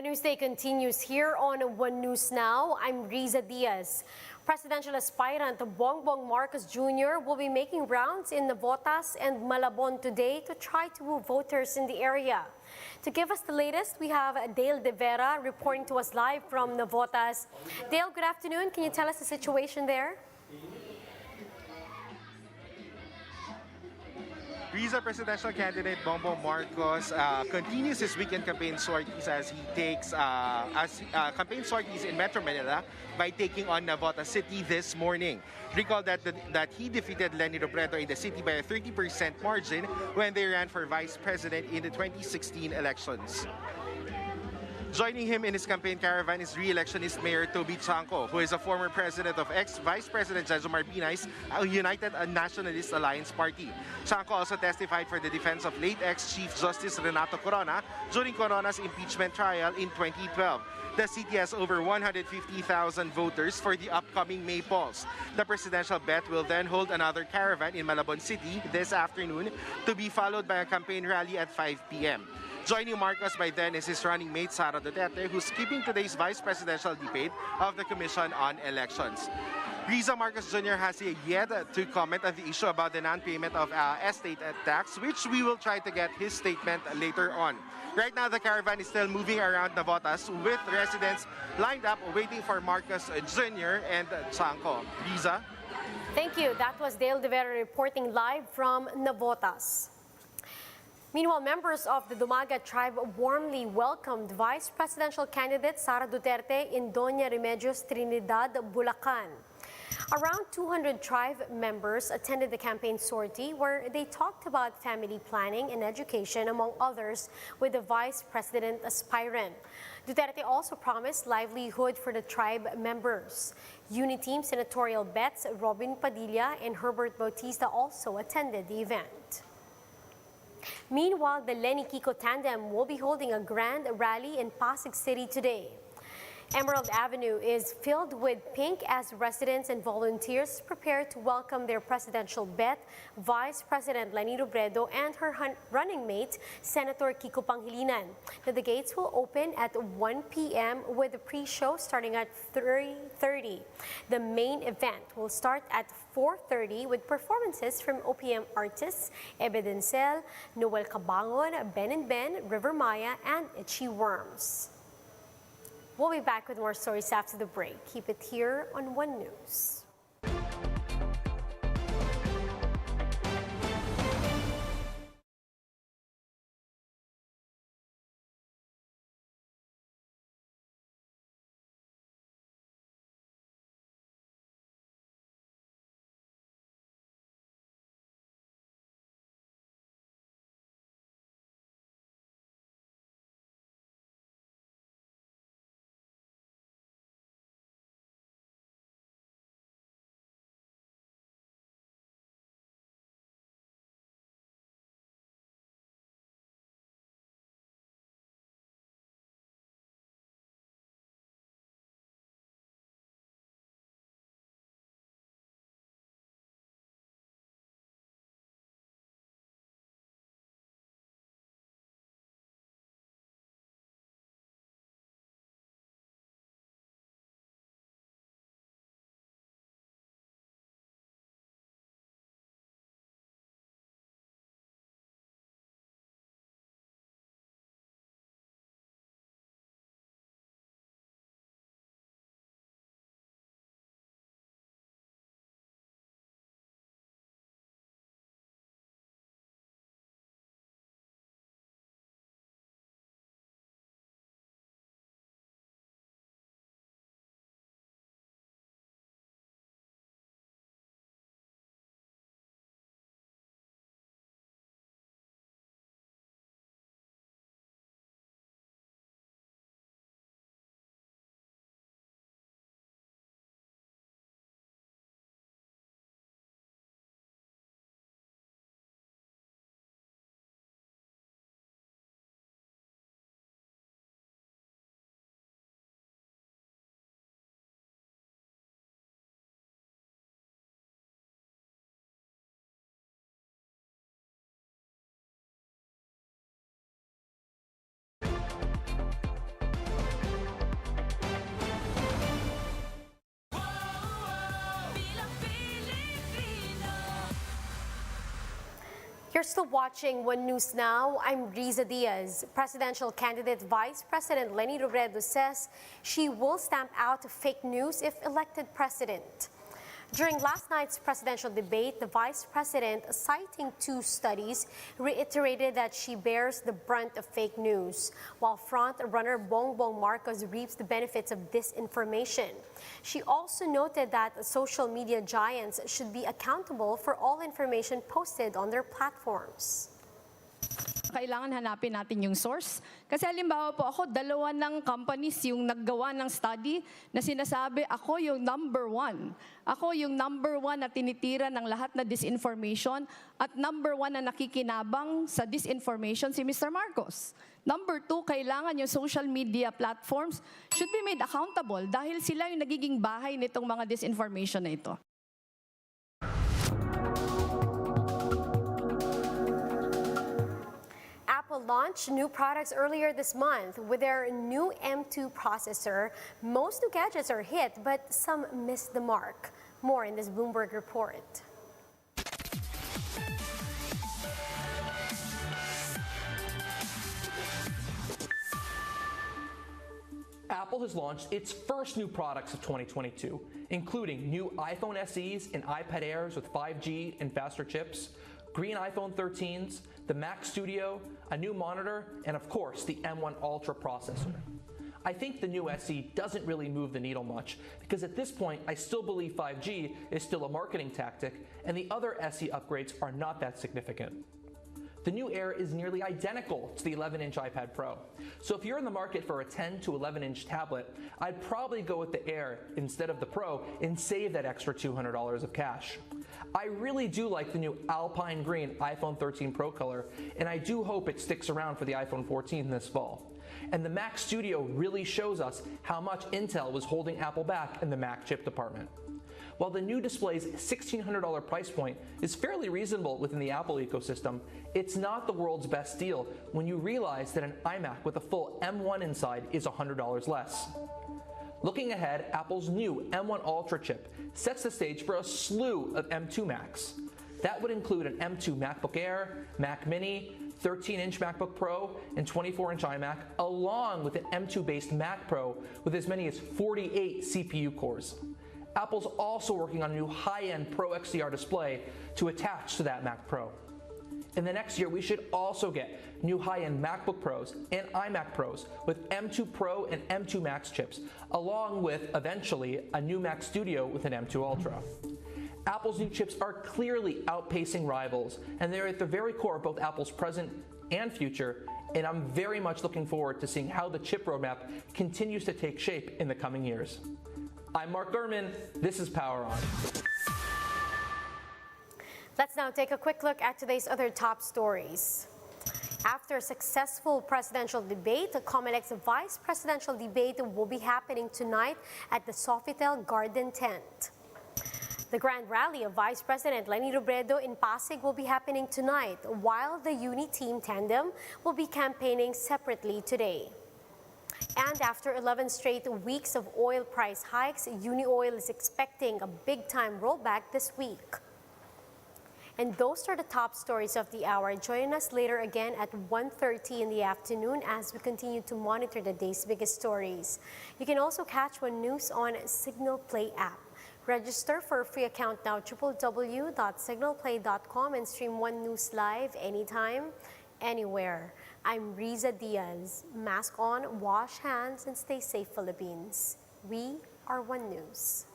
Newsday continues here on One News Now. I'm Riza Diaz. Presidential aspirant Bongbong Marcos Jr. will be making rounds in Navotas and Malabon today to try to woo voters in the area. To give us the latest, we have Dale De Vera reporting to us live from Navotas. Dale, good afternoon. Can you tell us the situation there? Riza presidential candidate Bongbong Marcos continues his weekend campaign sorties as he takes campaign sorties in Metro Manila by taking on Navotas City this morning. Recall that he defeated Leni Robredo in the city by a 30% margin when they ran for vice president in the 2016 elections. Joining him in his campaign caravan is re-electionist Mayor Toby Chanco, who is a former president of ex-Vice President Jejomar Binay's United Nationalist Alliance Party. Chanco also testified for the defense of late ex-Chief Justice Renato Corona during Corona's impeachment trial in 2012. The city has over 150,000 voters for the upcoming May polls. The presidential bet will then hold another caravan in Malabon City this afternoon to be followed by a campaign rally at 5 p.m. Joining Marcos by then is his running mate Sara Duterte, who's keeping today's vice presidential debate of the Commission on Elections. Riza Marcos Jr. has yet to comment on the issue about the non-payment of estate tax, which we will try to get his statement later on. Right now, the caravan is still moving around Navotas with residents lined up waiting for Marcos Jr. and Chanco. Riza? Thank you. That was Dale De Vera reporting live from Navotas. Meanwhile, members of the Dumaga tribe warmly welcomed Vice Presidential candidate Sara Duterte in Doña Remedios, Trinidad, Bulacan. Around 200 tribe members attended the campaign sortie where they talked about family planning and education, among others, with the vice president aspirant. Duterte also promised livelihood for the tribe members. Uniteam senatorial bets Robin Padilla and Herbert Bautista also attended the event. Meanwhile, the Leni Kiko tandem will be holding a grand rally in Pasig City today. Emerald Avenue is filled with pink as residents and volunteers prepare to welcome their presidential bet, Vice President Leni Robredo and her running mate, Senator Kiko Pangilinan. Now, the gates will open at 1 p.m. with the pre-show starting at 3:30. The main event will start at 4:30 with performances from OPM artists Ebe Dencel, Noel Cabangon, Ben & Ben, River Maya, and Itchy Worms. We'll be back with more stories after the break. Keep it here on One News. You're still watching One News Now. I'm Riza Diaz. Presidential candidate Vice President Leni Robredo says she will stamp out fake news if elected president. During last night's presidential debate, the vice president, citing two studies, reiterated that she bears the brunt of fake news, while front-runner Bongbong Marcos reaps the benefits of disinformation. She also noted that social media giants should be accountable for all information posted on their platforms. Kailangan hanapin natin yung source. Kasi halimbawa po ako, dalawa ng companies yung naggawa ng study na sinasabi ako yung number one. Ako yung number one na tinitira ng lahat na disinformation at number one na nakikinabang sa disinformation si Mr. Marcos. Number two, kailangan yung social media platforms should be made accountable dahil sila yung nagiging bahay nitong mga disinformation na ito. Apple launched new products earlier this month. With their new M2 processor, most new gadgets are hit, but some missed the mark. More in this Bloomberg report. Apple has launched its first new products of 2022, including new iPhone SEs and iPad Airs with 5G and faster chips, green iPhone 13s, the Mac Studio, a new monitor, and of course, the M1 Ultra processor. I think the new SE doesn't really move the needle much, because at this point, I still believe 5G is still a marketing tactic, and the other SE upgrades are not that significant. The new Air is nearly identical to the 11-inch iPad Pro. So if you're in the market for a 10 to 11-inch tablet, I'd probably go with the Air instead of the Pro and save that extra $200 of cash. I really do like the new Alpine Green iPhone 13 Pro color, and I do hope it sticks around for the iPhone 14 this fall. And the Mac Studio really shows us how much Intel was holding Apple back in the Mac chip department. While the new display's $1,600 price point is fairly reasonable within the Apple ecosystem, it's not the world's best deal when you realize that an iMac with a full M1 inside is $100 less. Looking ahead, Apple's new M1 Ultra chip sets the stage for a slew of M2 Macs. That would include an M2 MacBook Air, Mac Mini, 13-inch MacBook Pro, and 24-inch iMac, along with an M2-based Mac Pro with as many as 48 CPU cores. Apple's also working on a new high-end Pro XDR display to attach to that Mac Pro. In the next year, we should also get new high-end MacBook Pros and iMac Pros with M2 Pro and M2 Max chips, along with, eventually, a new Mac Studio with an M2 Ultra. Apple's new chips are clearly outpacing rivals, and they're at the very core of both Apple's present and future, and I'm very much looking forward to seeing how the chip roadmap continues to take shape in the coming years. I'm Mark Gurman. This is Power On. Let's now take a quick look at today's other top stories. After a successful presidential debate, the COMELEC's vice presidential debate will be happening tonight at the Sofitel Garden Tent. The grand rally of Vice President Leni Robredo in Pasig will be happening tonight, while the Uni-Team tandem will be campaigning separately today. And after 11 straight weeks of oil price hikes, Unioil is expecting a big-time rollback this week. And those are the top stories of the hour. Join us later again at 1:30 in the afternoon as we continue to monitor the day's biggest stories. You can also catch One News on Signal Play app. Register for a free account now, www.signalplay.com, and stream One News live anytime, anywhere. I'm Riza Diaz. Mask on, wash hands, and stay safe, Philippines. We are One News.